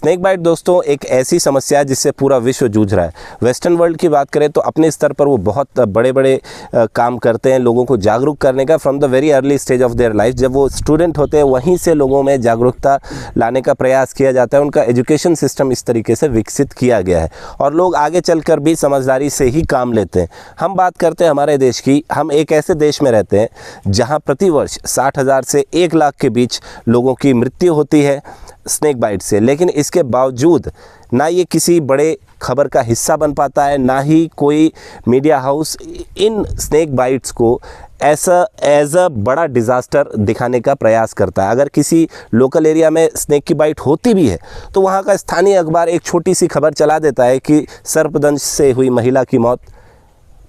Snake bite दोस्तों एक ऐसी समस्या है जिससे पूरा विश्व जूझ रहा है। वेस्टर्न वर्ल्ड की बात करें तो अपने स्तर पर वो बहुत बड़े बड़े काम करते हैं लोगों को जागरूक करने का, from the very early stage of their life. जब वो स्टूडेंट होते हैं वहीं से लोगों में जागरूकता लाने का प्रयास किया जाता है। उनका एजुकेशन सिस्टम इस तरीके से विकसित किया गया है और लोग आगे चलकर भी समझदारी से ही काम लेते हैं। हम बात करते हैं हमारे देश की। हम एक ऐसे देश में रहते हैं जहां प्रतिवर्ष 60,000 से 1 लाख के बीच लोगों की मृत्यु होती है स्नेक बाइट से, लेकिन इसके बावजूद ना ये किसी बड़े खबर का हिस्सा बन पाता है, ना ही कोई media house in snake bites को एज अ बड़ा डिज़ास्टर दिखाने का प्रयास करता है। अगर किसी लोकल एरिया में स्नेक की बाइट होती भी है तो वहाँ का स्थानीय अखबार एक छोटी सी खबर चला देता है कि सर्पदंश से हुई महिला की मौत,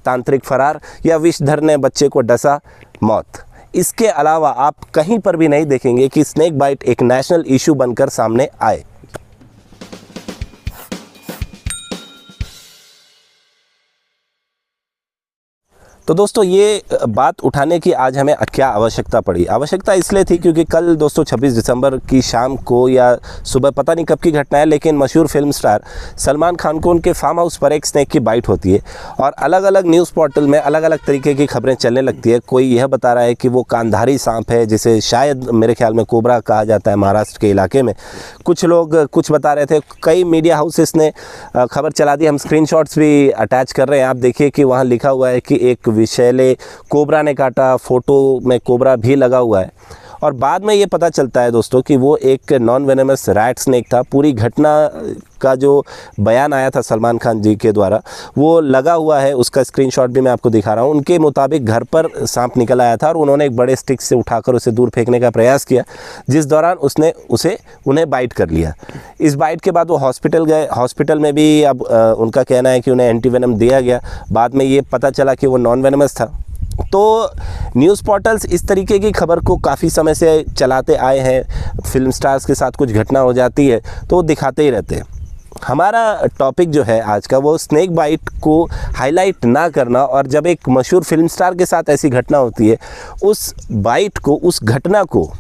तांत्रिक फरार, या विषधर ने बच्चे को डसा, मौत। इसके अलावा आप कहीं पर भी नहीं देखेंगे कि स्नेक बाइट एक नेशनल इशू बनकर सामने आए। तो दोस्तों ये बात उठाने की आज हमें क्या आवश्यकता पड़ी? आवश्यकता इसलिए थी क्योंकि कल दोस्तों 26 दिसंबर की शाम को या सुबह, पता नहीं कब की घटना है, लेकिन मशहूर फिल्म स्टार सलमान खान को उनके फार्म हाउस पर एक स्नेक की बाइट होती है और अलग अलग न्यूज़ पोर्टल में अलग अलग तरीके की खबरें चलने लगती है। कोई यह बता रहा है कि वो कांधारी सांप है जिसे शायद मेरे ख्याल में कोबरा कहा जाता है महाराष्ट्र के इलाके में। कुछ लोग कुछ बता रहे थे। कई मीडिया हाउसेस ने खबर चला दी। हम स्क्रीनशॉट्स भी अटैच कर रहे हैं। आप देखिए कि वहाँ लिखा हुआ है कि एक विषैले कोबरा ने काटा, फोटो में कोबरा भी लगा हुआ है। और बाद में ये पता चलता है दोस्तों कि वो एक नॉन वेनेमस रैट स्नेक था। पूरी घटना का जो बयान आया था सलमान खान जी के द्वारा वो लगा हुआ है, उसका स्क्रीनशॉट भी मैं आपको दिखा रहा हूँ। उनके मुताबिक घर पर सांप निकल आया था और उन्होंने एक बड़े स्टिक से उठाकर उसे दूर फेंकने का प्रयास किया, जिस दौरान उसने उन्हें बाइट कर लिया। इस बाइट के बाद वो हॉस्पिटल गए। हॉस्पिटल में भी अब उनका कहना है कि उन्हें एंटीवेनम दिया गया। बाद में ये पता चला कि वो नॉन वेनेमस था। तो न्यूज़ पोर्टल्स इस तरीके की खबर को काफ़ी समय से चलाते आए हैं। फिल्म स्टार्स के साथ कुछ घटना हो जाती है तो दिखाते ही रहते हैं। हमारा टॉपिक जो है आज का वो स्नेक बाइट को हाईलाइट ना करना, और जब एक मशहूर फिल्म स्टार के साथ ऐसी घटना होती है उस बाइट को, उस घटना को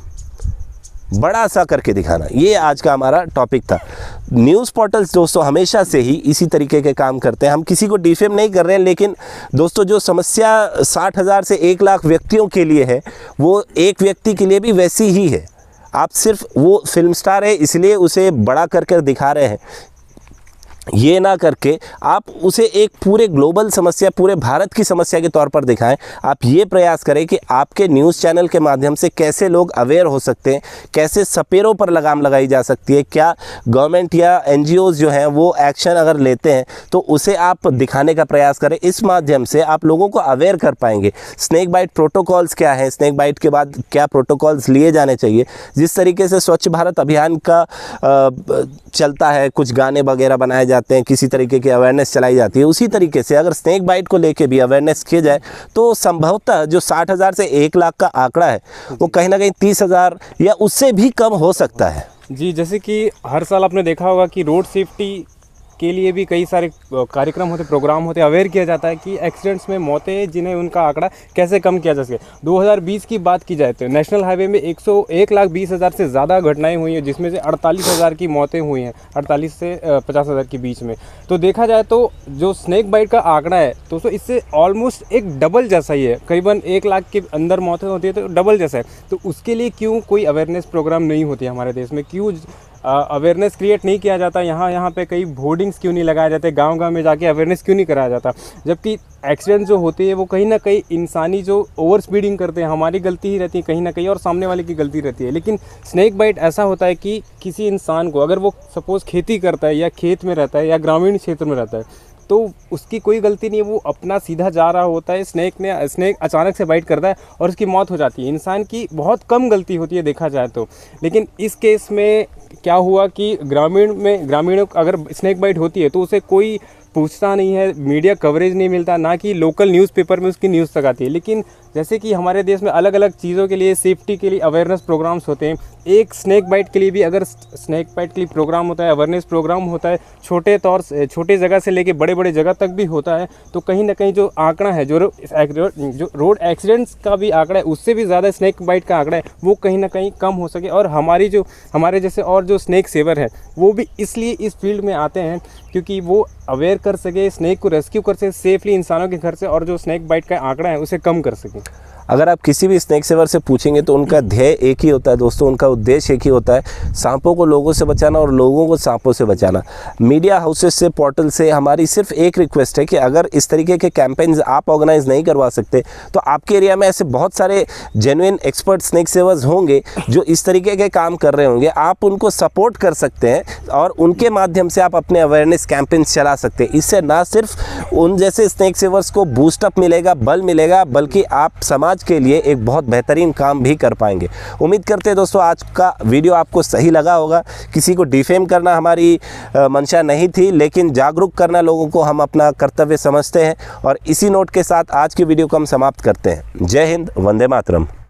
बड़ा सा करके दिखाना, ये आज का हमारा टॉपिक था। न्यूज़ पोर्टल्स दोस्तों हमेशा से ही इसी तरीके के काम करते हैं। हम किसी को डिफेम नहीं कर रहे हैं, लेकिन दोस्तों जो समस्या 60,000 से 1 लाख व्यक्तियों के लिए है वो एक व्यक्ति के लिए भी वैसी ही है। आप सिर्फ वो फिल्म स्टार है इसलिए उसे बड़ा करके दिखा रहे हैं, ये ना करके आप उसे एक पूरे ग्लोबल समस्या, पूरे भारत की समस्या के तौर पर दिखाएं। आप ये प्रयास करें कि आपके न्यूज़ चैनल के माध्यम से कैसे लोग अवेयर हो सकते हैं, कैसे सपेरों पर लगाम लगाई जा सकती है, क्या गवर्नमेंट या एनजीओज़ जो हैं वो एक्शन अगर लेते हैं तो उसे आप दिखाने का प्रयास करें। इस माध्यम से आप लोगों को अवेयर कर पाएंगे। स्नेक बाइट प्रोटोकॉल्स क्या हैं, स्नेक बाइट के बाद क्या प्रोटोकॉल्स लिए जाने चाहिए। जिस तरीके से स्वच्छ भारत अभियान का चलता है, कुछ गाने वगैरह बनाए जाते हैं, किसी तरीके की अवेयरनेस चलाई जाती है, उसी तरीके से अगर स्नेक बाइट को लेके भी अवेयरनेस किया जाए तो संभवतः जो 60,000 से 1 लाख का आंकड़ा है वो कहीं ना कहीं 30,000 या उससे भी कम हो सकता है। जी, जैसे कि हर साल आपने देखा होगा कि रोड सेफ्टी के लिए भी कई सारे कार्यक्रम होते, प्रोग्राम होते, अवेयर किया जाता है कि एक्सीडेंट्स में मौतें जिन्हें उनका आंकड़ा कैसे कम किया जा सके। 2020 की बात की जाए तो नेशनल हाईवे में 1,20,000 से ज़्यादा घटनाएं हुई हैं, जिसमें से 48,000 की मौतें हुई हैं, 48 से 50,000 के बीच में। तो देखा जाए तो जो स्नेक बाइट का आंकड़ा है दोस्तों इससे ऑलमोस्ट एक डबल जैसा ही है। करीबन 1 लाख के अंदर मौतें होती है तो डबल जैसा है। तो उसके लिए क्यों कोई अवेयरनेस प्रोग्राम नहीं होती हमारे देश में, क्यों अवेयरनेस क्रिएट नहीं किया जाता, यहाँ पे कई होर्डिंग्स क्यों नहीं लगाए जाते, गांव-गांव में जाके अवेयरनेस क्यों नहीं कराया जाता। जबकि एक्सीडेंट जो होते हैं वो कहीं ना कहीं इंसानी जो ओवर स्पीडिंग करते हैं हमारी गलती ही रहती है कहीं ना कहीं, और सामने वाले की गलती रहती है। लेकिन स्नेक बाइट ऐसा होता है कि किसी इंसान को अगर वो सपोज़ खेती करता है या खेत में रहता है या ग्रामीण क्षेत्र में रहता है तो उसकी कोई गलती नहीं है, वो अपना सीधा जा रहा होता है, स्नेक अचानक से बाइट करता है और उसकी मौत हो जाती है। इंसान की बहुत कम गलती होती है देखा जाए तो। लेकिन इस केस में क्या हुआ कि ग्रामीणों अगर स्नेक बाइट होती है तो उसे कोई पूछता नहीं है, मीडिया कवरेज नहीं मिलता, ना कि लोकल न्यूज़पेपर में उसकी न्यूज़ तक आती है। लेकिन जैसे कि हमारे देश में अलग अलग चीज़ों के लिए, सेफ्टी के लिए अवेयरनेस प्रोग्राम्स होते हैं। एक स्नैक बाइट के लिए भी अगर स्नैक बाइट के लिए प्रोग्राम होता है, अवेयरनेस प्रोग्राम होता है, छोटे जगह से लेके बड़े बड़े जगह तक भी होता है, तो कहीं ना कहीं जो आंकड़ा है, जो रोड एक्सीडेंट्स का भी आंकड़ा है, उससे भी ज़्यादा स्नैक बाइट का आंकड़ा है, वो कहीं ना कहीं कम हो सके। और हमारे जैसे और जो स्नैक सेवर हैं, वो भी इसलिए इस फील्ड में आते हैं क्योंकि वो अवेयर कर सके, स्नैक को रेस्क्यू कर सके सेफली इंसानों के घर से, और जो स्नैक बाइट का आंकड़ा है उसे कम कर सके। अगर आप किसी भी स्नैक सेवर से पूछेंगे तो उनका ध्येय एक ही होता है दोस्तों, उनका उद्देश्य एक ही होता है, सांपों को लोगों से बचाना और लोगों को सांपों से बचाना। मीडिया हाउसेस से, पोर्टल से हमारी सिर्फ एक रिक्वेस्ट है कि अगर इस तरीके के कैंपेन्स आप ऑर्गेनाइज नहीं करवा सकते तो आपके एरिया में ऐसे बहुत सारे जेन्युइन एक्सपर्ट स्नैक सेवर्स होंगे जो इस तरीके के काम कर रहे होंगे। आप उनको सपोर्ट कर सकते हैं और उनके माध्यम से आप अपने अवेयरनेस कैंपेन्स चला सकते हैं। इससे ना सिर्फ उन जैसे स्नैक सेवर्स को बूस्टअप मिलेगा, बल मिलेगा, बल्कि आप समाज के लिए एक बहुत बेहतरीन काम भी कर पाएंगे। उम्मीद करते हैं दोस्तों आज का वीडियो आपको सही लगा होगा। किसी को डिफेम करना हमारी मंशा नहीं थी, लेकिन जागरूक करना लोगों को हम अपना कर्तव्य समझते हैं। और इसी नोट के साथ आज की वीडियो को हम समाप्त करते हैं। जय हिंद, वंदे मातरम।